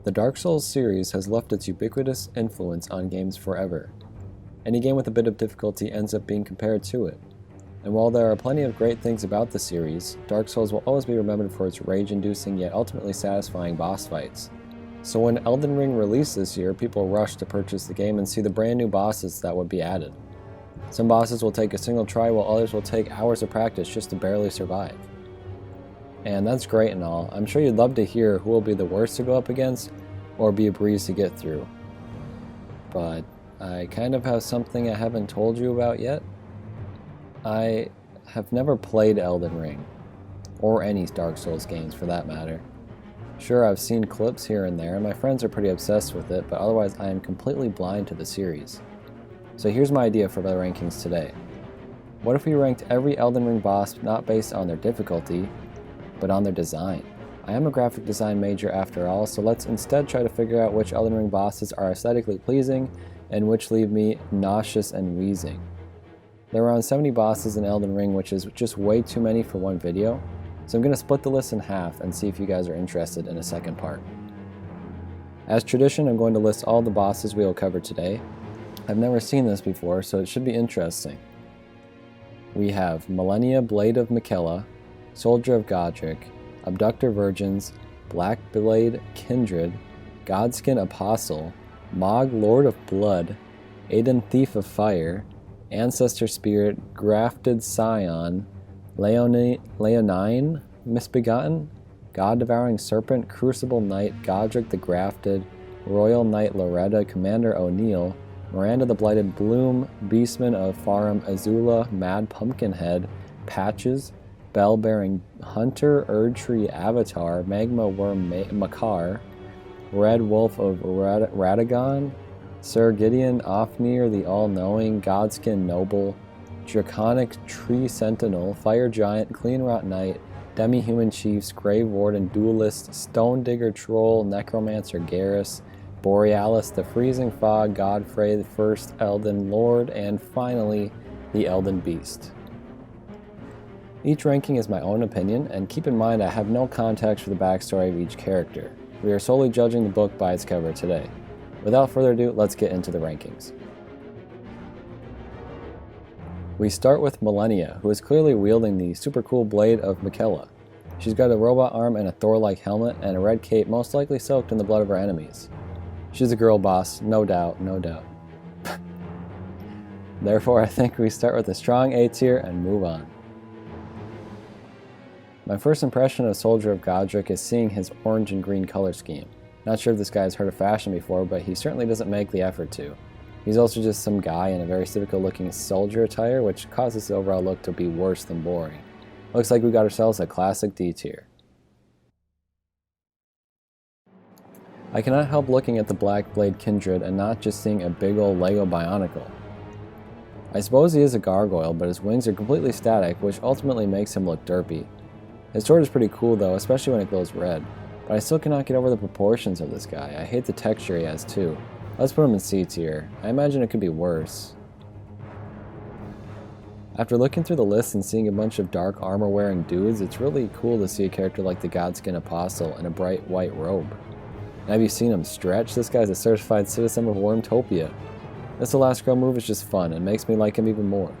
The Dark Souls series has left its ubiquitous influence on games forever. Any game with a bit of difficulty ends up being compared to it. And while there are plenty of great things about the series, Dark Souls will always be remembered for its rage-inducing yet ultimately satisfying boss fights. So when Elden Ring released this year, people rushed to purchase the game and see the brand new bosses that would be added. Some bosses will take a single try while others will take hours of practice just to barely survive. And that's great and all. I'm sure you'd love to hear who will be the worst to go up against or be a breeze to get through. But I kind of have something I haven't told you about yet. I have never played Elden Ring, or any Dark Souls games for that matter. Sure, I've seen clips here and there, and my friends are pretty obsessed with it, but otherwise I am completely blind to the series. So here's my idea for the rankings today. What if we ranked every Elden Ring boss not based on their difficulty, but on their design? I am a graphic design major after all, so let's instead try to figure out which Elden Ring bosses are aesthetically pleasing and which leave me nauseous and wheezing. There are around 70 bosses in Elden Ring, which is just way too many for one video, so I'm going to split the list in half and see if you guys are interested in a second part. As tradition, I'm going to list all the bosses we will cover today. I've never seen this before, so it should be interesting. We have Malenia, Blade of Miquella, Soldier of Godrick, Abductor Virgins, Blackblade Kindred, Godskin Apostle, Mohg Lord of Blood, Adan Thief of Fire, Ancestor Spirit, Grafted Scion, Leonine Misbegotten, God-Devouring Serpent, Crucible Knight, Godrick the Grafted, Royal Knight Loretta, Commander O'Neill, Miranda the Blighted Bloom, Beastman of Farum, Azula, Mad Pumpkinhead, Patches, Bell-Bearing Hunter, Erdtree Avatar, Magma Wyrm Makar, Red Wolf of Radagon, Sir Gideon Ofnir the All-Knowing, Godskin Noble, Draconic Tree Sentinel, Fire Giant, Cleanrot Knight, Demi-Human Chiefs, Grave Warden, Duelist, Stonedigger Troll, Necromancer Garris, Borealis the Freezing Fog, Godfrey the First Elden Lord, and finally, the Elden Beast. Each ranking is my own opinion, and keep in mind I have no context for the backstory of each character. We are solely judging the book by its cover today. Without further ado, let's get into the rankings. We start with Malenia, who is clearly wielding the super cool Blade of Miquella. She's got a robot arm and a Thor-like helmet, and a red cape most likely soaked in the blood of her enemies. She's a girl boss, no doubt, no doubt. Therefore, I think we start with a strong A tier and move on. My first impression of Soldier of Godrick is seeing his orange and green color scheme. Not sure if this guy's heard of fashion before, but he certainly doesn't make the effort to. He's also just some guy in a very typical looking soldier attire, which causes the overall look to be worse than boring. Looks like we got ourselves a classic D tier. I cannot help looking at the Blackblade Kindred and not just seeing a big old Lego Bionicle. I suppose he is a gargoyle, but his wings are completely static, which ultimately makes him look derpy. His sword is pretty cool though, especially when it glows red, but I still cannot get over the proportions of this guy. I hate the texture he has too. Let's put him in C tier. I imagine it could be worse. After looking through the list and seeing a bunch of dark armor wearing dudes, it's really cool to see a character like the Godskin Apostle in a bright white robe. And have you seen him stretch? This guy's a certified citizen of Wyrmtopia. This Elastigirl move is just fun and makes me like him even more.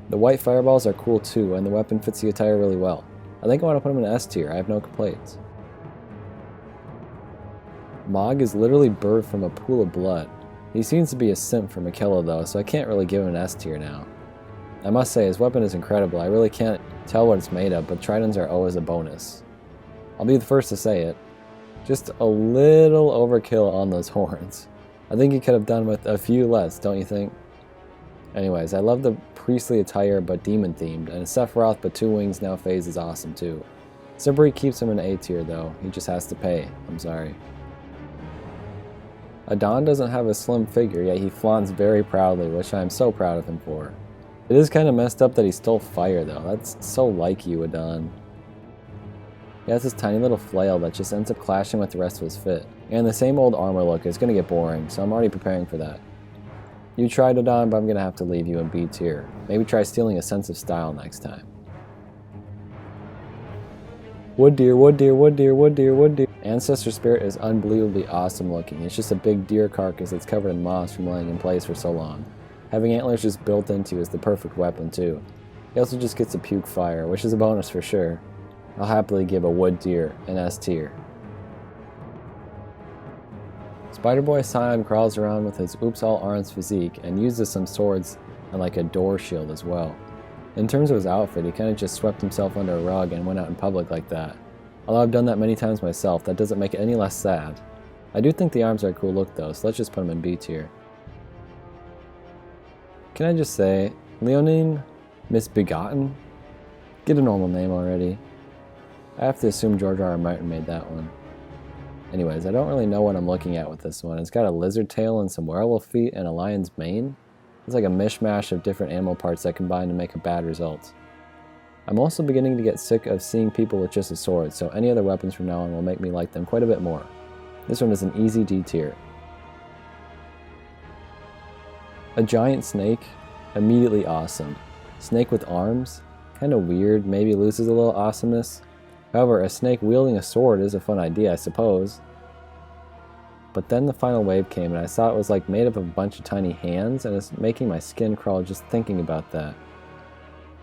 The white fireballs are cool too, and the weapon fits the attire really well. I think I want to put him in S tier. I have no complaints. Mohg is literally birthed from a pool of blood. He seems to be a simp for Miquella though, so I can't really give him an S tier now. I must say, his weapon is incredible. I really can't tell what it's made of, but tridents are always a bonus. I'll be the first to say it. Just a little overkill on those horns. I think he could have done with a few less, don't you think? Anyways, I love the priestly attire but demon themed, and Sephiroth but 2 wings now phase is awesome too. Sibri keeps him in A tier though, he just has to pay, I'm sorry. Adan doesn't have a slim figure, yet he flaunts very proudly, which I am so proud of him for. It is kind of messed up that he stole fire though, that's so like you, Adan. He has this tiny little flail that just ends up clashing with the rest of his fit. And the same old armor look is going to get boring, so I'm already preparing for that. You tried Adan, but I'm going to have to leave you in B tier. Maybe try stealing a sense of style next time. Wood deer, wood deer, wood deer, wood deer, wood deer. Ancestor Spirit is unbelievably awesome looking. It's just a big deer carcass that's covered in moss from laying in place for so long. Having antlers just built into is the perfect weapon too. He also just gets a puke fire, which is a bonus for sure. I'll happily give a wood deer an S tier. Spider Boy Scion crawls around with his oops all arms physique and uses some swords and like a door shield as well. In terms of his outfit, he kind of just swept himself under a rug and went out in public like that. Although I've done that many times myself, that doesn't make it any less sad. I do think the arms are a cool look though, so let's just put him in B tier. Can I just say, Leonine Misbegotten? Get a normal name already. I have to assume George R. R. Martin made that one. Anyways, I don't really know what I'm looking at with this one. It's got a lizard tail and some werewolf feet and a lion's mane. It's like a mishmash of different animal parts that combine to make a bad result. I'm also beginning to get sick of seeing people with just a sword, so any other weapons from now on will make me like them quite a bit more. This one is an easy D tier. A giant snake, immediately awesome. Snake with arms, kinda weird, maybe loses a little awesomeness. However, a snake wielding a sword is a fun idea, I suppose. But then the final wave came and I saw it was like made up of a bunch of tiny hands, and it's making my skin crawl just thinking about that.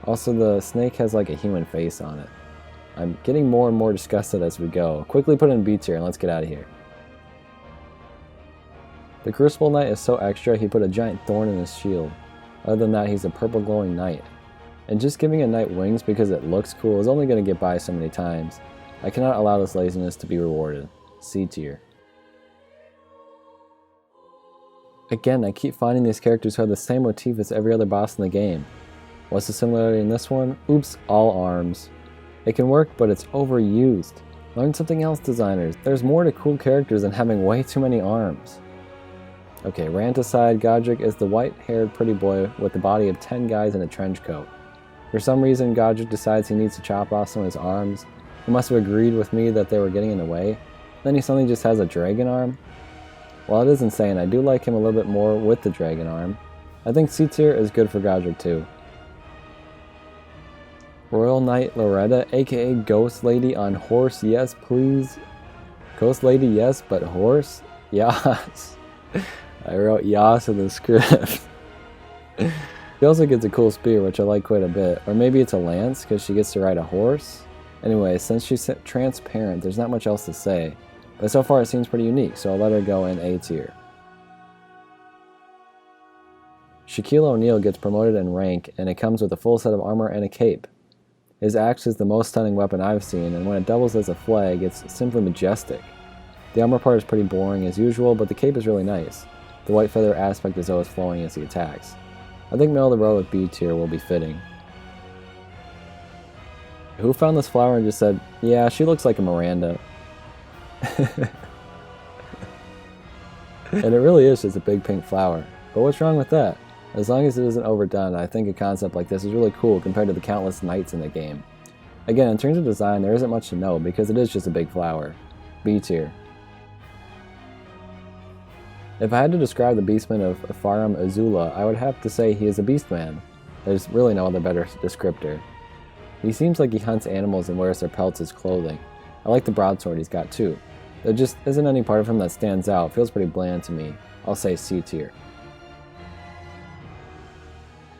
Also, the snake has like a human face on it. I'm getting more and more disgusted as we go. Quickly put it in B tier and let's get out of here. The Crucible Knight is so extra, he put a giant thorn in his shield. Other than that, he's a purple glowing knight. And just giving a knight wings because it looks cool is only going to get by so many times. I cannot allow this laziness to be rewarded. C tier. Again, I keep finding these characters who have the same motif as every other boss in the game. What's the similarity in this one? Oops, all arms. It can work, but it's overused. Learn something else, designers. There's more to cool characters than having way too many arms. Okay, rant aside, Godrick is the white-haired pretty boy with the body of 10 guys in a trench coat. For some reason, Godrick decides he needs to chop off some of his arms. He must have agreed with me that they were getting in the way. Then he suddenly just has a dragon arm. While it is insane, I do like him a little bit more with the dragon arm. I think C tier is good for Godrick too. Royal Knight Loretta, aka Ghost Lady on horse, yes please. Ghost Lady, yes, but horse? Yas. I wrote yas in the script. She also gets a cool spear, which I like quite a bit. Or maybe it's a lance, because she gets to ride a horse. Anyway, since she's transparent, there's not much else to say. But so far it seems pretty unique, so I'll let her go in A tier. Shaquille O'Neal gets promoted in rank, and it comes with a full set of armor and a cape. His axe is the most stunning weapon I've seen, and when it doubles as a flag, it's simply majestic. The armor part is pretty boring as usual, but the cape is really nice. The white feather aspect is always flowing as he attacks. I think middle of the road with B tier will be fitting. Who found this flower and just said, yeah, she looks like a Miranda. And it really is just a big pink flower. But what's wrong with that? As long as it isn't overdone, I think a concept like this is really cool compared to the countless knights in the game. Again, in terms of design, there isn't much to know because it is just a big flower. B tier. If I had to describe the Beastman of Farum Azula, I would have to say he is a Beastman. There's really no other better descriptor. He seems like he hunts animals and wears their pelts as clothing. I like the broadsword he's got too. There just isn't any part of him that stands out, feels pretty bland to me. I'll say C tier.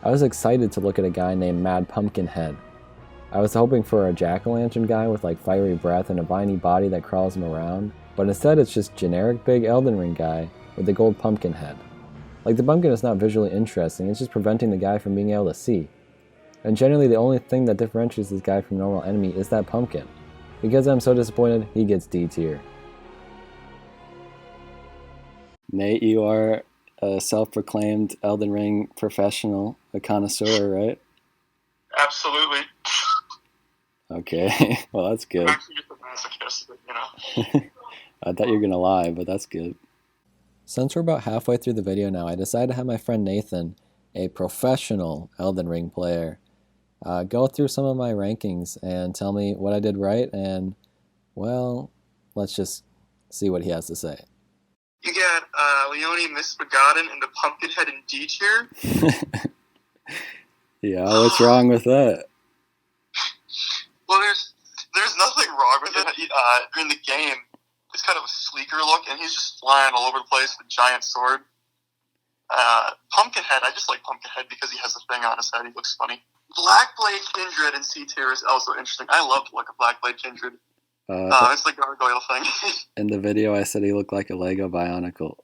I was excited to look at a guy named Mad Pumpkinhead. I was hoping for a jack-o'-lantern guy with like fiery breath and a viney body that crawls him around, but instead it's just generic big Elden Ring guy with a gold pumpkin head. Like, the pumpkin is not visually interesting, it's just preventing the guy from being able to see. And generally the only thing that differentiates this guy from a normal enemy is that pumpkin. Because I'm so disappointed, he gets D tier. Nate, you are a self-proclaimed Elden Ring professional, a connoisseur, right? Absolutely. Okay, well that's good. I'm actually just a masochist, you know. I thought you were gonna lie, but that's good. Since we're about halfway through the video now, I decided to have my friend Nathan, a professional Elden Ring player, go through some of my rankings and tell me what I did right, and, well, let's just see what he has to say. You got Leonine Misbegotten and the Pumpkinhead in D tier. Yeah, what's wrong with that? Well, there's nothing wrong in the game, it's kind of a sleeker look, and he's just flying all over the place with a giant sword. Pumpkinhead, I just like Pumpkinhead because he has a thing on his head. He looks funny. Blackblade Kindred in C tier is also interesting. I love to look at Blackblade Kindred. It's the gargoyle thing. In the video, I said he looked like a Lego Bionicle.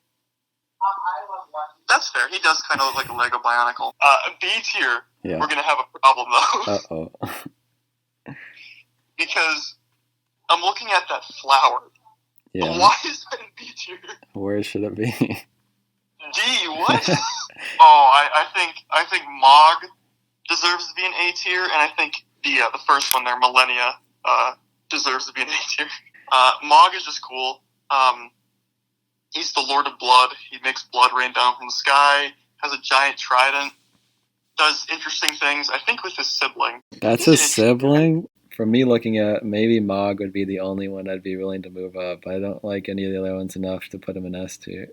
That's fair. He does kind of look like a Lego Bionicle. B tier, yeah. We're going to have a problem, though. Uh-oh. Because I'm looking at that flower. Yeah. Why is that in B tier? Where should it be? D, what? I think Mohg deserves to be in A tier, and I think the first one there, Malenia, deserves to be in A tier. Mohg is just cool. He's the Lord of Blood. He makes blood rain down from the sky, has a giant trident, does interesting things, I think, with his sibling. That's his sibling? For me, looking at, maybe Mohg would be the only one I'd be willing to move up. I don't like any of the other ones enough to put him in S tier.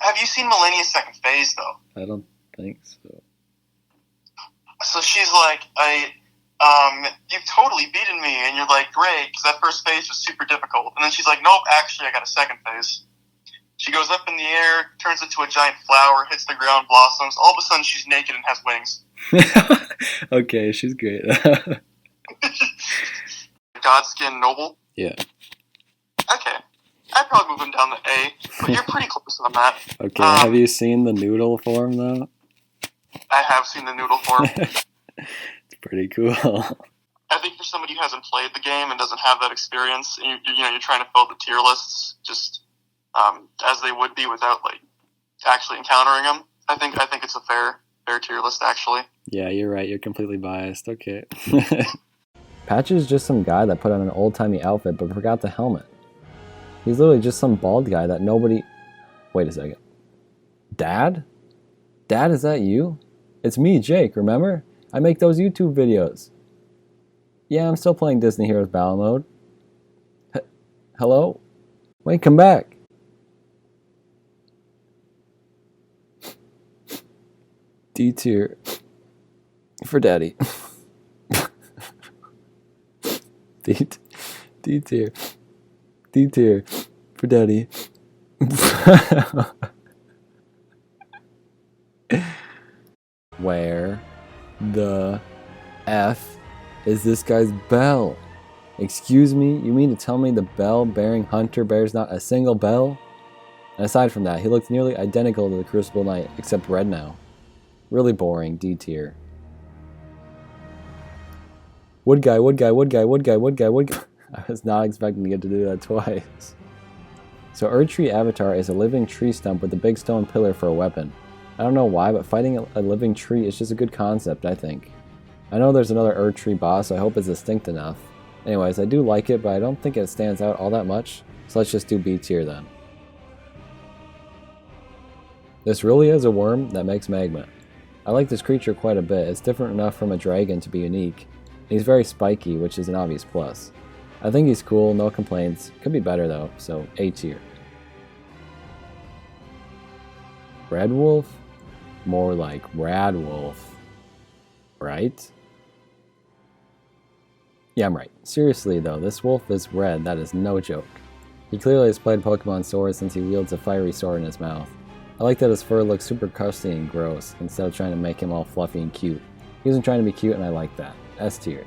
Have you seen Malenia's second phase, though? I don't think so. So she's like, you've totally beaten me, and you're like, great, because that first phase was super difficult. And then she's like, nope, actually, I got a second phase. She goes up in the air, turns into a giant flower, hits the ground, blossoms. All of a sudden, she's naked and has wings. Okay, she's great. Godskin Noble? Yeah. Okay. I'd probably move him down to A, but you're pretty close on that. Okay, have you seen the noodle form, though? I have seen the noodle form. It's pretty cool. I think for somebody who hasn't played the game and doesn't have that experience, and you're trying to fill the tier lists just as they would be without actually encountering them. I think it's a fair tier list, actually. Yeah, you're right. You're completely biased. Okay. Patch is just some guy that put on an old-timey outfit but forgot the helmet. He's literally just some bald guy that nobody... Wait a second. Dad? Dad, is that you? It's me, Jake, remember? I make those YouTube videos. Yeah, I'm still playing Disney Heroes Battle Mode. Hello? Wait, come back. D tier. For Daddy. D tier. D tier. For Daddy. Where the F is this guy's bell? Excuse me? You mean to tell me the bell-bearing hunter bears not a single bell? And aside from that, he looks nearly identical to the Crucible Knight, except red now. Really boring, D tier. Wood guy, wood guy, wood guy, wood guy, wood guy, wood guy. I was not expecting to get to do that twice. So Erdtree Avatar is a living tree stump with a big stone pillar for a weapon. I don't know why, but fighting a living tree is just a good concept, I think. I know there's another Erdtree boss, so I hope it's distinct enough. Anyways, I do like it, but I don't think it stands out all that much, so let's just do B tier then. This really is a worm that makes magma. I like this creature quite a bit. It's different enough from a dragon to be unique. He's very spiky, which is an obvious plus. I think he's cool, no complaints. Could be better though, so A tier. Red Wolf? More like Rad Wolf. Right? Yeah, I'm right. Seriously though, this wolf is red, that is no joke. He clearly has played Pokemon Sword since he wields a fiery sword in his mouth. I like that his fur looks super crusty and gross, instead of trying to make him all fluffy and cute. He wasn't trying to be cute and I like that. S tier.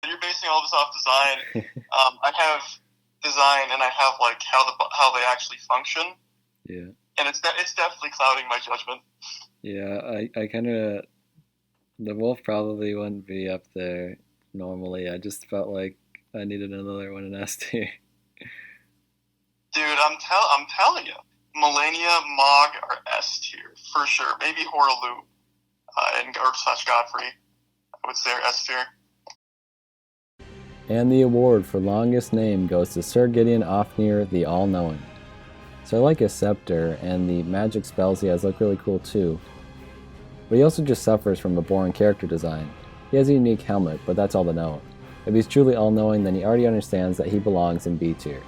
You're basing all this off design. I have design and I have how they actually function. Yeah. And it's definitely clouding my judgment. Yeah, I kind of... The wolf probably wouldn't be up there normally. I just felt like I needed another one in S tier. Dude, I'm telling you. Malenia, Mohg are S tier, for sure. Maybe Horaloo or Such Godfrey, I would say, are S tier. And the award for longest name goes to Sir Gideon Ofnir the All-Knowing. So I like his scepter, and the magic spells he has look really cool too. But he also just suffers from a boring character design. He has a unique helmet, but that's all to know. If he's truly all-knowing, then he already understands that he belongs in B tier.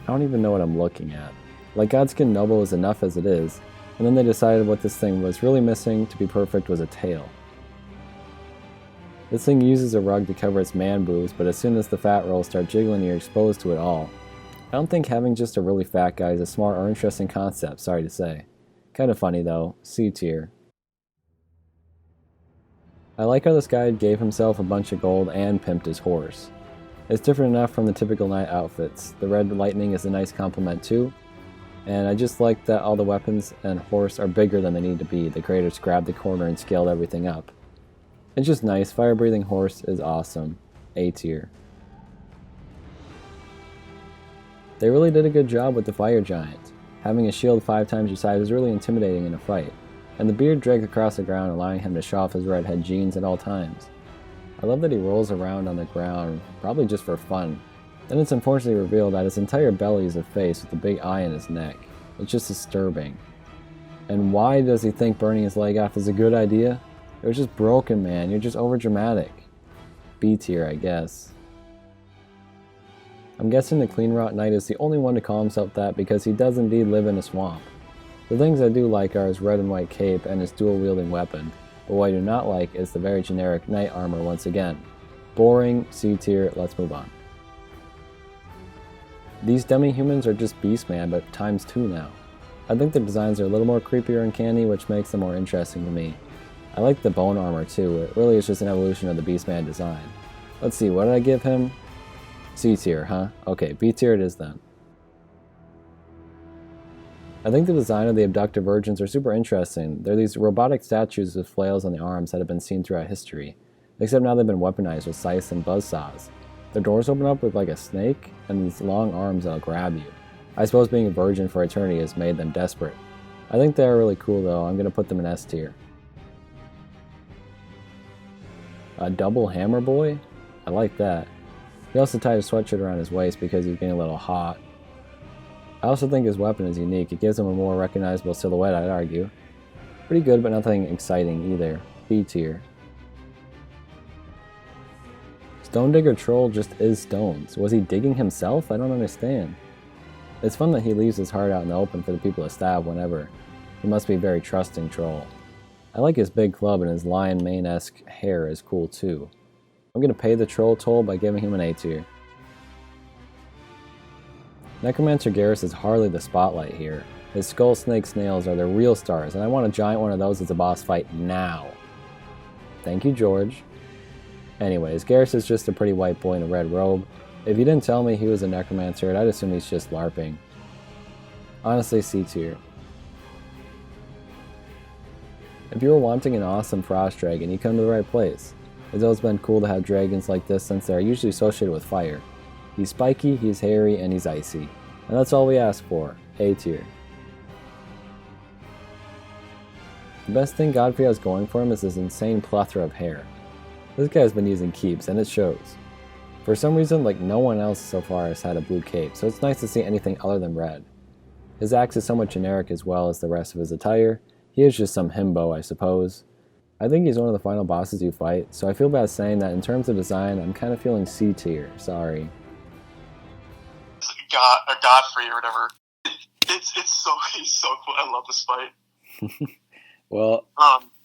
I don't even know what I'm looking at. Like, Godskin Noble is enough as it is, and then they decided what this thing was really missing to be perfect was a tail. This thing uses a rug to cover its man boobs, but as soon as the fat rolls start jiggling, you're exposed to it all. I don't think having just a really fat guy is a smart or interesting concept, sorry to say. Kinda funny though, C tier. I like how this guy gave himself a bunch of gold and pimped his horse. It's different enough from the typical knight outfits. The red lightning is a nice compliment too, and I just like that all the weapons and horse are bigger than they need to be. The creators grabbed the corner and scaled everything up. It's just nice. Fire-breathing horse is awesome. A tier. They really did a good job with the fire giant. Having a shield 5 times your size is really intimidating in a fight, and the beard drags across the ground, allowing him to show off his redhead jeans at all times. I love that he rolls around on the ground, probably just for fun. Then it's unfortunately revealed that his entire belly is a face with a big eye in his neck. It's just disturbing. And why does he think burning his leg off is a good idea? It was just broken, man. You're just overdramatic. B tier, I guess. I'm guessing the Cleanrot Knight is the only one to call himself that because he does indeed live in a swamp. The things I do like are his red and white cape and his dual-wielding weapon, but what I do not like is the very generic knight armor once again. Boring, C tier, let's move on. These demi-humans are just Beastman, but times 2 now. I think their designs are a little more creepy or uncanny, which makes them more interesting to me. I like the bone armor too, it really is just an evolution of the Beastman design. Let's see, what did I give him? C tier, huh? Okay, B tier it is then. I think the design of the Abductor Virgins are super interesting. They're these robotic statues with flails on the arms that have been seen throughout history, except now they've been weaponized with scythes and buzzsaws. Their doors open up with like a snake, and these long arms that'll grab you. I suppose being a virgin for eternity has made them desperate. I think they are really cool though, I'm gonna put them in S tier. A double hammer boy? I like that. He also tied a sweatshirt around his waist because he's getting a little hot. I also think his weapon is unique. It gives him a more recognizable silhouette, I'd argue. Pretty good, but nothing exciting either. B tier. Stonedigger Troll just is stones. Was he digging himself? I don't understand. It's fun that he leaves his heart out in the open for the people to stab whenever. He must be a very trusting troll. I like his big club, and his lion mane-esque hair is cool too. I'm going to pay the troll toll by giving him an A tier. Necromancer Garris is hardly the spotlight here. His skull snake snails are the real stars, and I want a giant one of those as a boss fight now. Thank you, George. Anyways, Garris is just a pretty white boy in a red robe. If you didn't tell me he was a necromancer, I'd assume he's just LARPing. Honestly, C tier. If you were wanting an awesome frost dragon, you come to the right place. It's always been cool to have dragons like this since they are usually associated with fire. He's spiky, he's hairy, and he's icy. And that's all we ask for. A tier. The best thing Godfrey has going for him is his insane plethora of hair. This guy's been using keeps, and it shows. For some reason, like no one else so far has had a blue cape, so it's nice to see anything other than red. His axe is somewhat generic as well as the rest of his attire. He is just some himbo, I suppose. I think he's one of the final bosses you fight, so I feel bad saying that in terms of design, I'm kind of feeling C tier, sorry. Godfrey or whatever. He's so cool. I love this fight. Well,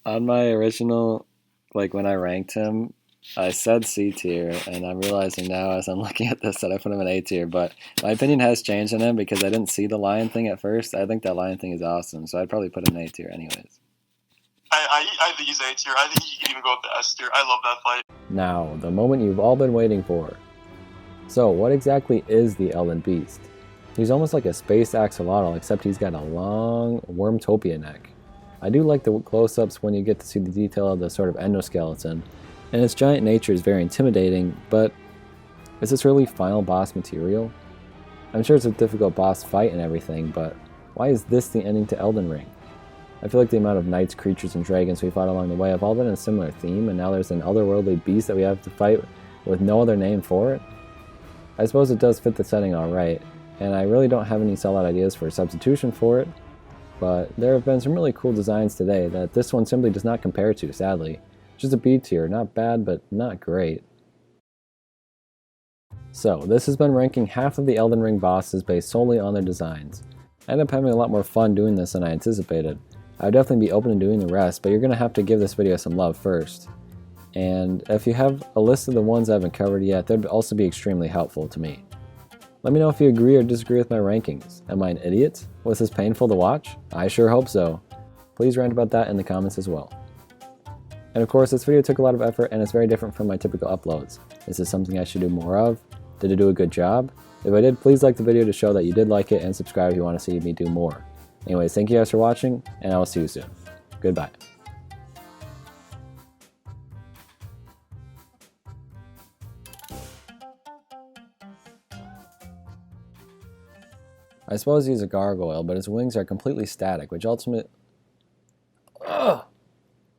on my original, like when I ranked him, I said C tier, and I'm realizing now as I'm looking at this that I put him in A tier, but my opinion has changed on him because I didn't see the lion thing at first. I think that lion thing is awesome, so I'd probably put him in A tier anyways. I think he's A tier. I think he can even go up to S tier. I love that fight. Now, the moment you've all been waiting for. So, what exactly is the Elden Beast? He's almost like a space axolotl, except he's got a long Wormtopia neck. I do like the close-ups when you get to see the detail of the sort of endoskeleton, and its giant nature is very intimidating, but is this really final boss material? I'm sure it's a difficult boss fight and everything, but why is this the ending to Elden Ring? I feel like the amount of knights, creatures, and dragons we fought along the way have all been a similar theme, and now there's an otherworldly beast that we have to fight with no other name for it? I suppose it does fit the setting alright, and I really don't have any solid ideas for a substitution for it, but there have been some really cool designs today that this one simply does not compare to, sadly. Just a B tier, not bad, but not great. So, this has been ranking half of the Elden Ring bosses based solely on their designs. I ended up having a lot more fun doing this than I anticipated. I would definitely be open to doing the rest, but you're going to have to give this video some love first. And if you have a list of the ones I haven't covered yet, that would also be extremely helpful to me. Let me know if you agree or disagree with my rankings. Am I an idiot? Was this painful to watch? I sure hope so. Please rant about that in the comments as well. And of course, this video took a lot of effort and it's very different from my typical uploads. Is this something I should do more of? Did I do a good job? If I did, please like the video to show that you did like it and subscribe if you want to see me do more. Anyways, thank you guys for watching, and I will see you soon. Goodbye. I suppose he's a gargoyle, but his wings are completely static, which ultimately